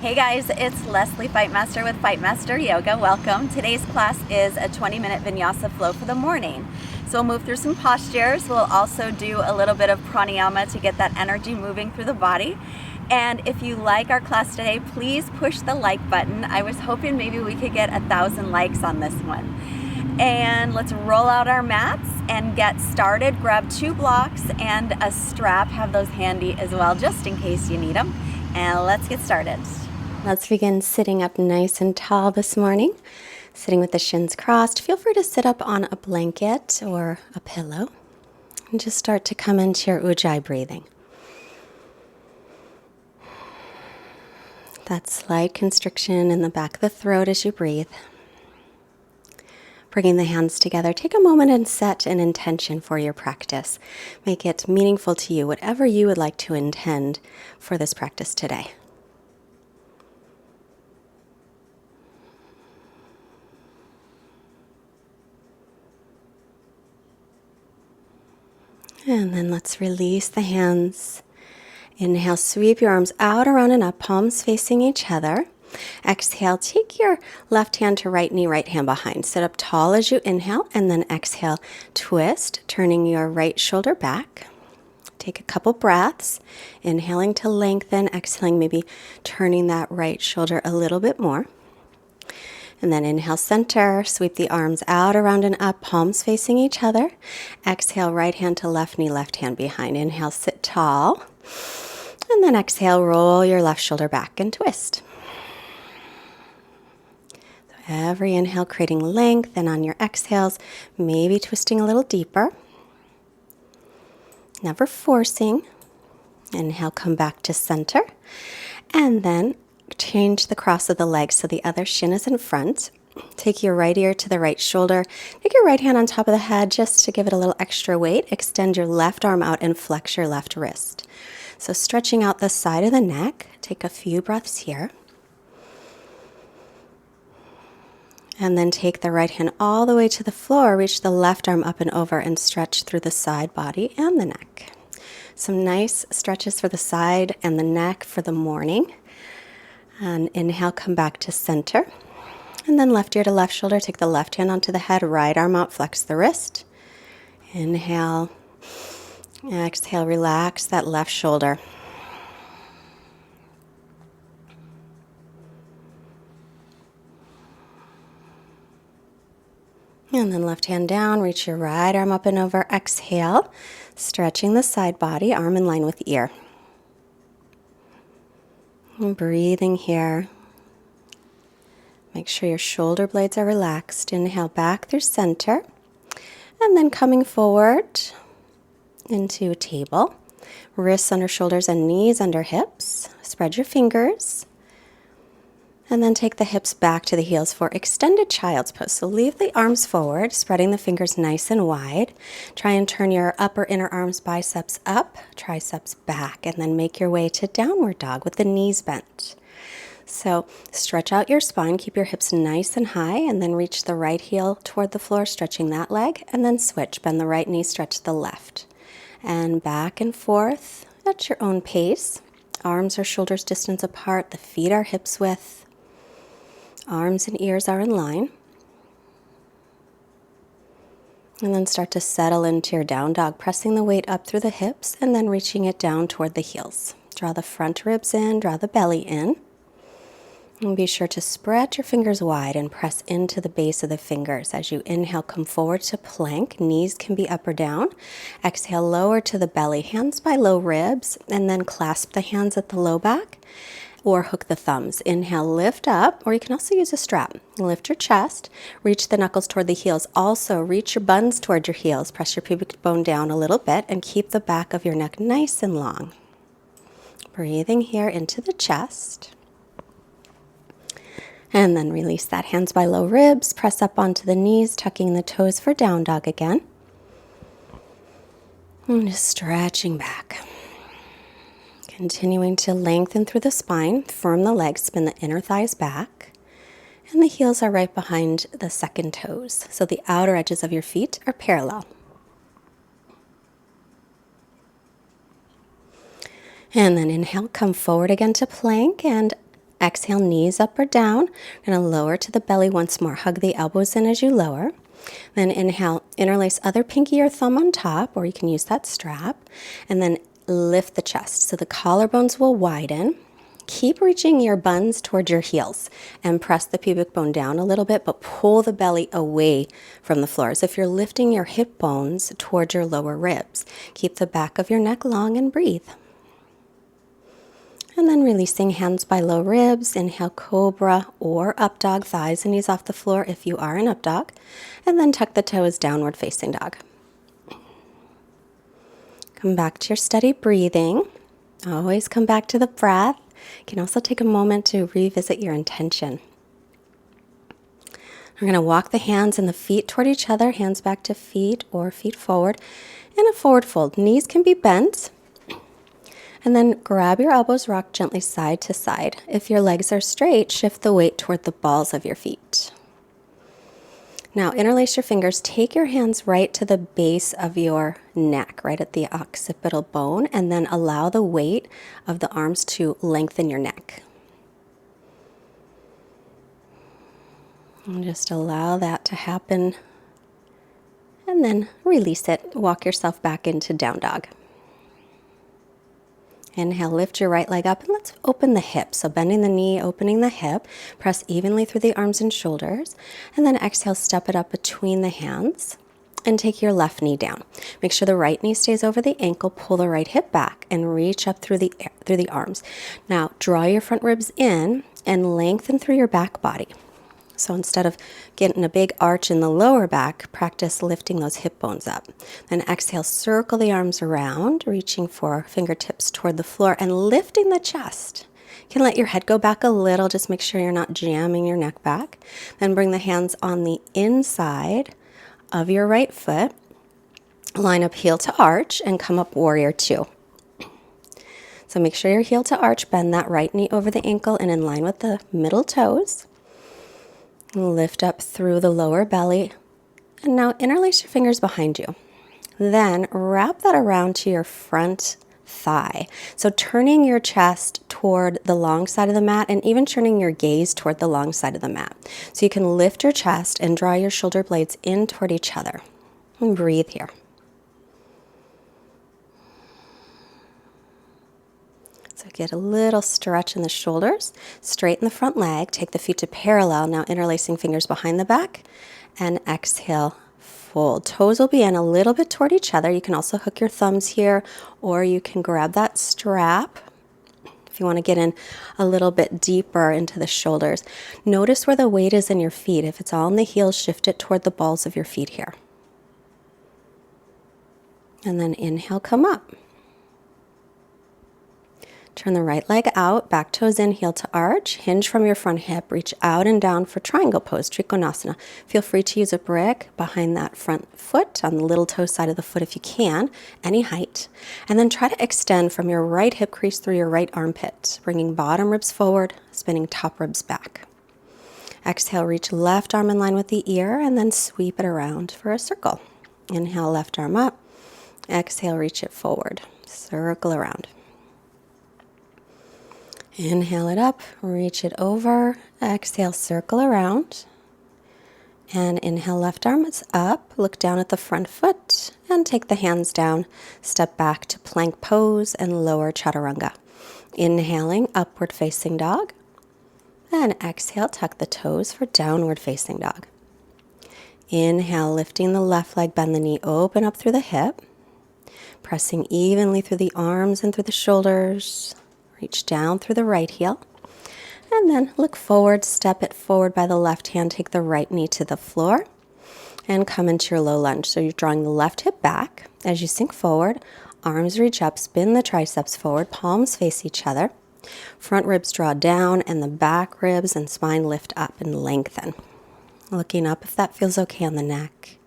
Hey guys, it's Leslie Fightmaster with Fightmaster Yoga. Welcome. Today's class is a 20-minute Vinyasa flow for the morning. So we'll move through some postures. We'll also do a little bit of pranayama to get that energy moving through the body. And if you like our class today, please push the like button. I was hoping maybe we could get 1,000 likes on this one. And let's roll out our mats and get started. Grab 2 blocks and a strap. Have those handy as well, just in case you need them. And let's get started. Let's begin sitting up nice and tall this morning. Sitting with the shins crossed. Feel free to sit up on a blanket or a pillow. And just start to come into your ujjayi breathing. That slight constriction in the back of the throat as you breathe. Bringing the hands together, take a moment and set an intention for your practice. Make it meaningful to you, whatever you would like to intend for this practice today. And then let's release the hands. Inhale, sweep your arms out, around, and up, palms facing each other. Exhale, take your left hand to right knee, right hand behind. Sit up tall as you inhale, and then exhale, twist, turning your right shoulder back. Take a couple breaths, inhaling to lengthen, exhaling, maybe turning that right shoulder a little bit more. And then inhale, center, sweep the arms out, around, and up, palms facing each other. Exhale, right hand to left knee, left hand behind. Inhale, sit tall. And then exhale, roll your left shoulder back and twist. So every inhale creating length, and on your exhales, maybe twisting a little deeper. Never forcing. Inhale, come back to center. And then change the cross of the legs so the other shin is in front. Take your right ear to the right shoulder. Take your right hand on top of the head just to give it a little extra weight. Extend your left arm out and flex your left wrist. So stretching out the side of the neck. Take a few breaths here. And then take the right hand all the way to the floor. Reach the left arm up and over and stretch through the side body and the neck. Some nice stretches for the side and the neck for the morning. And inhale, come back to center. And then left ear to left shoulder. Take the left hand onto the head, right arm out, flex the wrist. Inhale. Exhale, relax that left shoulder. And then left hand down, reach your right arm up and over. Exhale, stretching the side body, arm in line with ear. And breathing here. Make sure your shoulder blades are relaxed. Inhale back through center. And then coming forward into a table. Wrists under shoulders and knees under hips. Spread your fingers. And then take the hips back to the heels for extended child's pose. So leave the arms forward, spreading the fingers nice and wide. Try and turn your upper inner arms, biceps up, triceps back, and then make your way to downward dog with the knees bent. So stretch out your spine, keep your hips nice and high, and then reach the right heel toward the floor, stretching that leg, and then switch. Bend the right knee, stretch the left. And back and forth at your own pace. Arms are shoulders distance apart, the feet are hips width. Arms and ears are in line. And then start to settle into your down dog, pressing the weight up through the hips and then reaching it down toward the heels. Draw the front ribs in, draw the belly in. And be sure to spread your fingers wide and press into the base of the fingers. As you inhale, come forward to plank. Knees can be up or down. Exhale, lower to the belly, hands by low ribs, and then clasp the hands at the low back. Or hook the thumbs. Inhale, lift up, or you can also use a strap. Lift your chest, reach the knuckles toward the heels. Also, reach your buns toward your heels. Press your pubic bone down a little bit and keep the back of your neck nice and long. Breathing here into the chest. And then release that, hands by low ribs. Press up onto the knees, tucking the toes for down dog again. And just stretching back. Continuing to lengthen through the spine, firm the legs, spin the inner thighs back, and the heels are right behind the second toes, so the outer edges of your feet are parallel. And then inhale, come forward again to plank and Exhale, knees up or down. We're going to lower to the belly once more. Hug the elbows in as you lower. Then inhale, interlace other pinky or thumb on top, or you can use that strap. And then lift the chest. So the collarbones will widen. Keep reaching your buns toward your heels and press the pubic bone down a little bit, but pull the belly away from the floor as if you're lifting your hip bones toward your lower ribs. Keep the back of your neck long and breathe. And then releasing hands by low ribs. Inhale, cobra or up dog, thighs and knees off the floor if you are in up dog. And then tuck the toes, downward facing dog. Come back to your steady breathing. Always come back to the breath. You can also take a moment to revisit your intention. We're going to walk the hands and the feet toward each other, hands back to feet or feet forward in a forward fold. Knees can be bent. And then grab your elbows, rock gently side to side. If your legs are straight, shift the weight toward the balls of your feet. Now interlace your fingers, take your hands right to the base of your neck, right at the occipital bone, and then allow the weight of the arms to lengthen your neck. And just allow that to happen, and then release it. Walk yourself back into down dog. Inhale, lift your right leg up, and let's open the hip. So bending the knee, opening the hip, press evenly through the arms and shoulders, and then exhale, step it up between the hands, and take your left knee down. Make sure the right knee stays over the ankle, pull the right hip back, and reach up through the arms. Now, draw your front ribs in and lengthen through your back body. So instead of getting a big arch in the lower back, practice lifting those hip bones up. Then exhale, circle the arms around, reaching for fingertips toward the floor and lifting the chest. You can let your head go back a little, just make sure you're not jamming your neck back. Then bring the hands on the inside of your right foot. Line up heel to arch and come up warrior two. So make sure you're heel to arch, bend that right knee over the ankle and in line with the middle toes. Lift up through the lower belly, and now interlace your fingers behind you. Then wrap that around to your front thigh. So turning your chest toward the long side of the mat and even turning your gaze toward the long side of the mat. So you can lift your chest and draw your shoulder blades in toward each other. And breathe here. So get a little stretch in the shoulders, straighten the front leg, take the feet to parallel, now interlacing fingers behind the back, and exhale, fold. Toes will be in a little bit toward each other. You can also hook your thumbs here, or you can grab that strap if you want to get in a little bit deeper into the shoulders. Notice where the weight is in your feet. If it's all in the heels, shift it toward the balls of your feet here. And then inhale, come up. Turn the right leg out, back toes in, heel to arch, hinge from your front hip, reach out and down for triangle pose, Trikonasana. Feel free to use a brick behind that front foot, on the little toe side of the foot if you can, any height. And then try to extend from your right hip crease through your right armpit, bringing bottom ribs forward, spinning top ribs back. Exhale, reach left arm in line with the ear, and then sweep it around for a circle. Inhale, left arm up. Exhale, reach it forward, circle around. Inhale it up, reach it over, exhale, circle around, and inhale, left arm is up, look down at the front foot, and take the hands down, step back to plank pose and lower chaturanga. Inhaling, upward facing dog, and exhale, tuck the toes for downward facing dog. Inhale, lifting the left leg, bend the knee, open up through the hip, pressing evenly through the arms and through the shoulders. Reach down through the right heel, and then look forward, step it forward by the left hand, take the right knee to the floor, and come into your low lunge. So you're drawing the left hip back as you sink forward, arms reach up, spin the triceps forward, palms face each other, front ribs draw down, and the back ribs and spine lift up and lengthen. Looking up if that feels okay on the neck.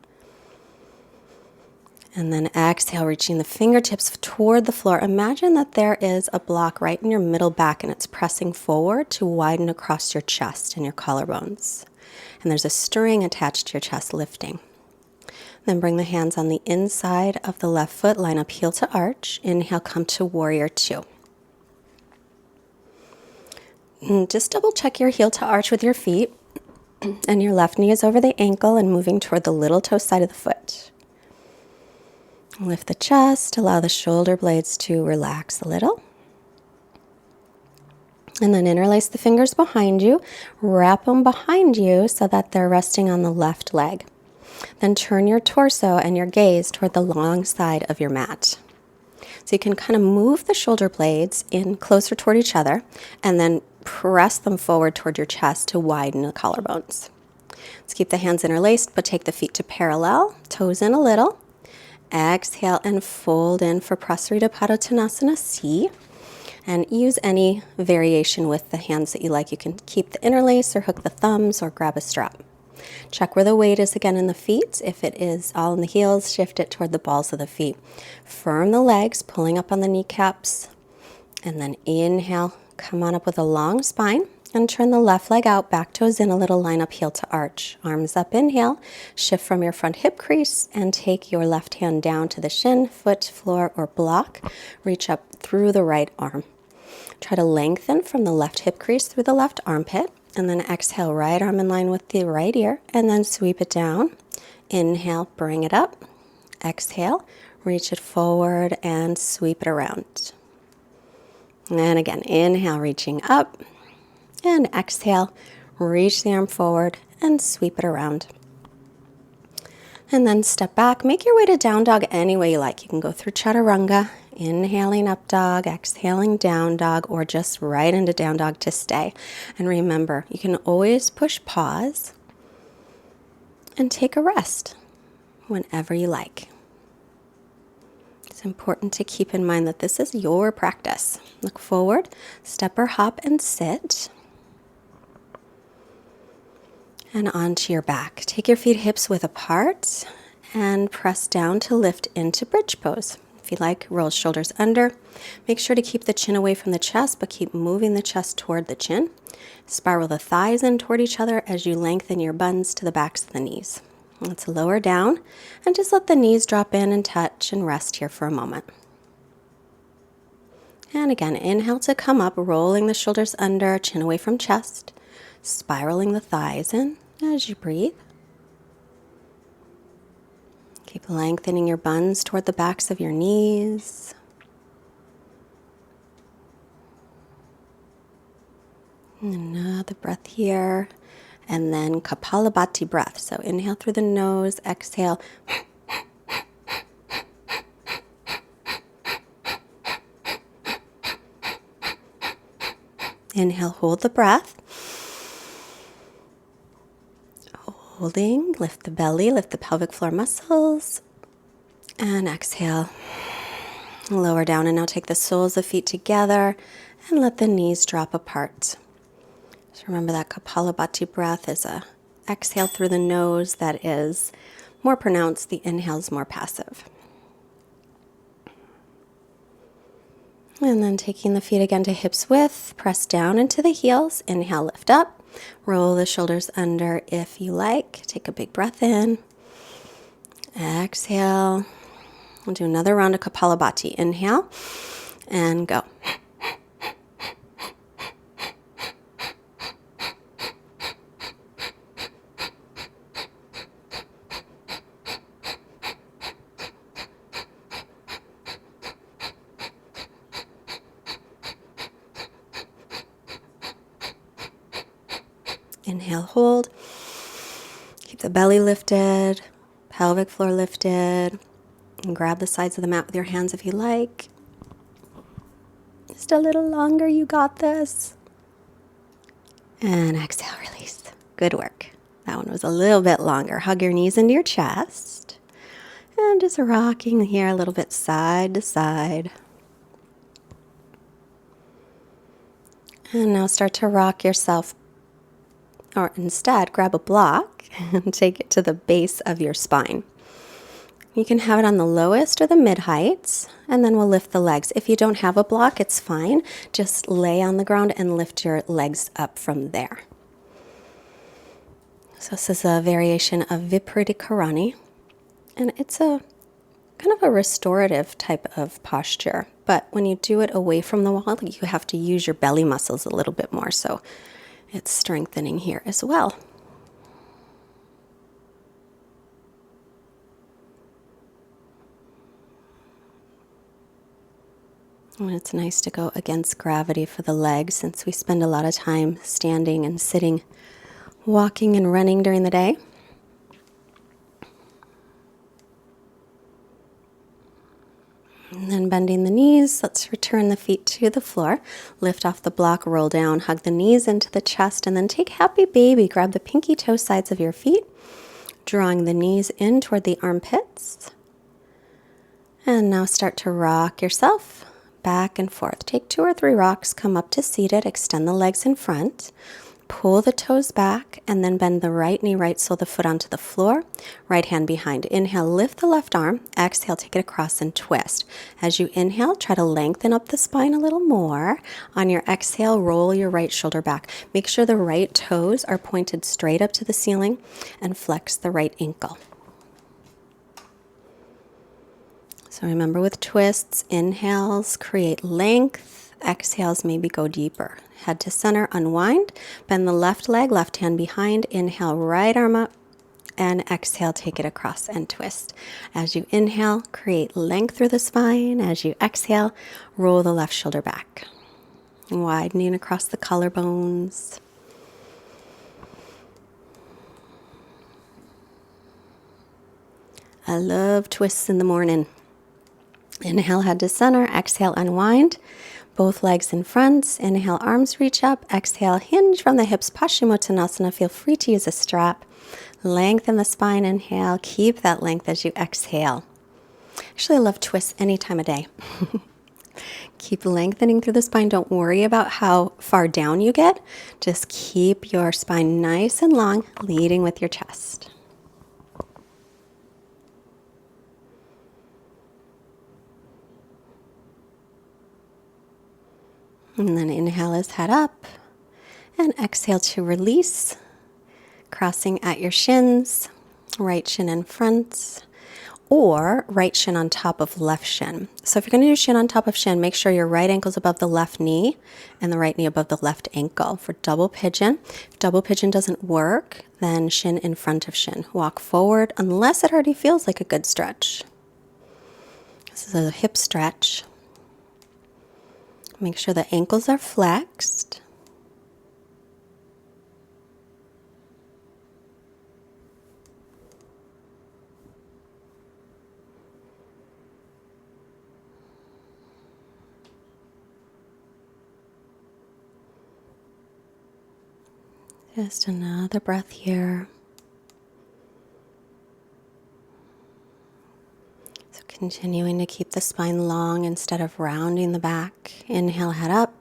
And then exhale, reaching the fingertips toward the floor. Imagine that there is a block right in your middle back and it's pressing forward to widen across your chest and your collarbones. And there's a string attached to your chest lifting. Then bring the hands on the inside of the left foot, line up heel to arch. Inhale, come to warrior two. Just double check your heel to arch with your feet, and your left knee is over the ankle and moving toward the little toe side of the foot. Lift the chest, allow the shoulder blades to relax a little. And then interlace the fingers behind you, wrap them behind you so that they're resting on the left leg. Then turn your torso and your gaze toward the long side of your mat. So you can kind of move the shoulder blades in closer toward each other and then press them forward toward your chest to widen the collarbones. Let's keep the hands interlaced, but take the feet to parallel, toes in a little. Exhale and fold in for Prasarita Padottanasana C. And use any variation with the hands that you like. You can keep the interlace or hook the thumbs or grab a strap. Check where the weight is again in the feet. If it is all in the heels, shift it toward the balls of the feet. Firm the legs, pulling up on the kneecaps. And then inhale, come on up with a long spine. And turn the left leg out, back toes in a little, line up heel to arch. Arms up, inhale. Shift from your front hip crease and take your left hand down to the shin, foot, floor, or block. Reach up through the right arm. Try to lengthen from the left hip crease through the left armpit. And then exhale, right arm in line with the right ear. And then sweep it down. Inhale, bring it up. Exhale, reach it forward and sweep it around. And again, inhale, reaching up. And exhale, reach the arm forward and sweep it around. And then step back, make your way to down dog any way you like. You can go through chaturanga, inhaling up dog, exhaling down dog, or just right into down dog to stay. And remember, you can always push pause and take a rest whenever you like. It's important to keep in mind that this is your practice. Look forward, step or hop and sit. And onto your back. Take your feet hips width apart and press down to lift into bridge pose. If you like, roll shoulders under. Make sure to keep the chin away from the chest, but keep moving the chest toward the chin. Spiral the thighs in toward each other as you lengthen your buns to the backs of the knees. Let's lower down and just let the knees drop in and touch and rest here for a moment. And again, inhale to come up, rolling the shoulders under, chin away from chest. Spiraling the thighs in as you breathe. Keep lengthening your buns toward the backs of your knees. Another breath here. And then Kapalabhati breath. So inhale through the nose, exhale. Inhale, hold the breath. Holding, lift the belly, lift the pelvic floor muscles, and exhale. Lower down, and now take the soles of feet together and let the knees drop apart. So remember that Kapalabhati breath is a exhale through the nose that is more pronounced. The inhale is more passive. And then taking the feet again to hips width, press down into the heels. Inhale, lift up. Roll the shoulders under if you like. Take a big breath in. Exhale. We'll do another round of Kapalabhati. Inhale and go. Inhale, hold. Keep the belly lifted, pelvic floor lifted, and grab the sides of the mat with your hands if you like. Just a little longer, you got this. And exhale, release. Good work. That one was a little bit longer. Hug your knees into your chest. And just rocking here a little bit side to side. And now start to rock yourself. Or instead, grab a block and take it to the base of your spine. You can have it on the lowest or the mid heights, and then we'll lift the legs. If you don't have a block, it's fine. Just lay on the ground and lift your legs up from there. So this is a variation of Viparita Karani, and it's a kind of a restorative type of posture. but when you do it away from the wall, you have to use your belly muscles a little bit more, so it's strengthening here as well. And it's nice to go against gravity for the legs since we spend a lot of time standing and sitting, walking and running during the day. And then bending the knees, let's return the feet to the floor. Lift off the block, roll down, hug the knees into the chest, and then take happy baby. Grab the pinky toe sides of your feet, drawing the knees in toward the armpits. And now start to rock yourself back and forth. Take 2 or 3 rocks, come up to seated, extend the legs in front, pull the toes back, and then bend the right knee, right sole of the foot onto the floor, right hand behind. Inhale, lift the left arm, exhale, take it across and twist. As you inhale, try to lengthen up the spine a little more. On your exhale, roll your right shoulder back. Make sure the right toes are pointed straight up to the ceiling and flex the right ankle. So remember with twists, inhales create length, exhales maybe go deeper. Head to center, unwind, bend the left leg, left hand behind, inhale, right arm up, and exhale, take it across and twist. As you inhale, create length through the spine. As you exhale, roll the left shoulder back, widening across the collarbones. I love twists in the morning. Inhale, head to center. Exhale, unwind. Both legs in front. Inhale, arms reach up. Exhale, hinge from the hips. Paschimottanasana. Feel free to use a strap. Lengthen the spine. Inhale. Keep that length as you exhale. Actually, I love twists any time of day. Keep lengthening through the spine. Don't worry about how far down you get. Just keep your spine nice and long, leading with your chest. And then inhale as head up, and exhale to release, crossing at your shins, right shin in front, or right shin on top of left shin. So if you're going to do shin on top of shin, make sure your right ankle's above the left knee and the right knee above the left ankle. For double pigeon, if double pigeon doesn't work, then shin in front of shin. Walk forward unless it already feels like a good stretch. This is a hip stretch. Make sure the ankles are flexed. Just another breath here. So continuing to keep the spine long instead of rounding the back. Inhale, head up.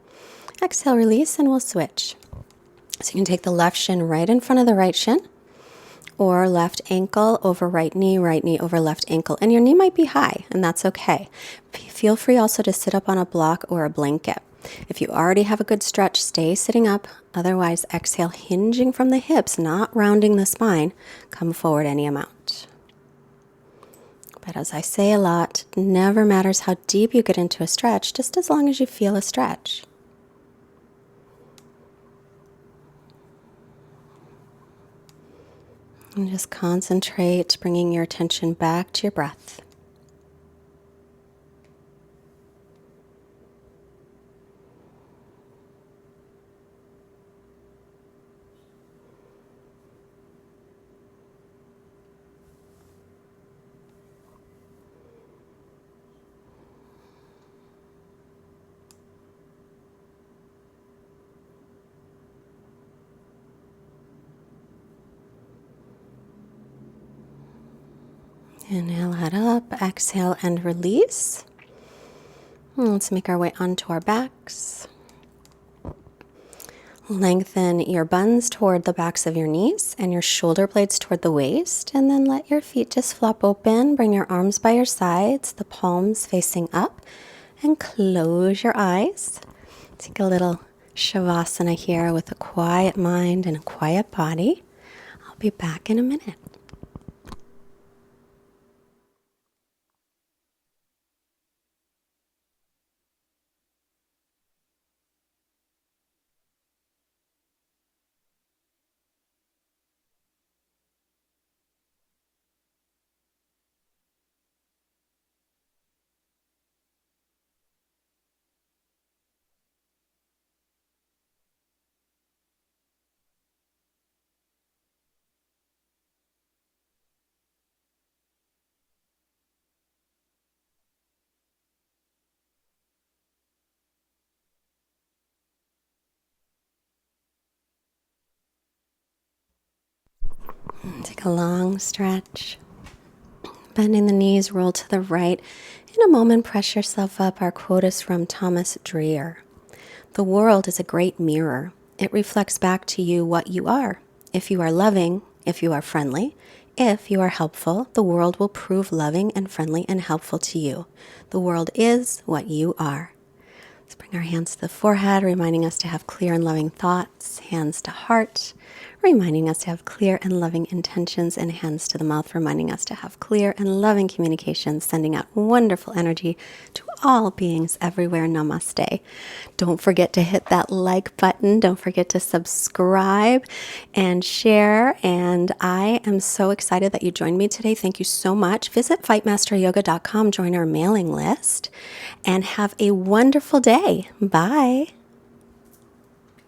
Exhale, release, and we'll switch. So you can take the left shin right in front of the right shin, or left ankle over right knee over left ankle. And your knee might be high, and that's okay. Feel free also to sit up on a block or a blanket. If you already have a good stretch, stay sitting up. Otherwise, exhale, hinging from the hips, not rounding the spine. Come forward any amount. But as I say a lot, it never matters how deep you get into a stretch, just as long as you feel a stretch. And just concentrate, bringing your attention back to your breath. Inhale, head up, exhale, and release. And let's make our way onto our backs. Lengthen your buns toward the backs of your knees and your shoulder blades toward the waist. And then let your feet just flop open. Bring your arms by your sides, the palms facing up, and close your eyes. Take a little shavasana here with a quiet mind and a quiet body. I'll be back in a minute. Take a long stretch. Bending the knees, roll to the right. In a moment, press yourself up. Our quote is from Thomas Dreer. The world is a great mirror. It reflects back to you what you are. If you are loving, if you are friendly, if you are helpful, the world will prove loving and friendly and helpful to you. The world is what you are. Let's bring our hands to the forehead, reminding us to have clear and loving thoughts. Hands to heart, reminding us to have clear and loving intentions. And hands to the mouth, reminding us to have clear and loving communications, sending out wonderful energy to all beings everywhere. Namaste. Don't forget to hit that like button. Don't forget to subscribe and share. And I am so excited that you joined me today. Thank you so much. Visit fightmasteryoga.com, join our mailing list, and have a wonderful day. Bye.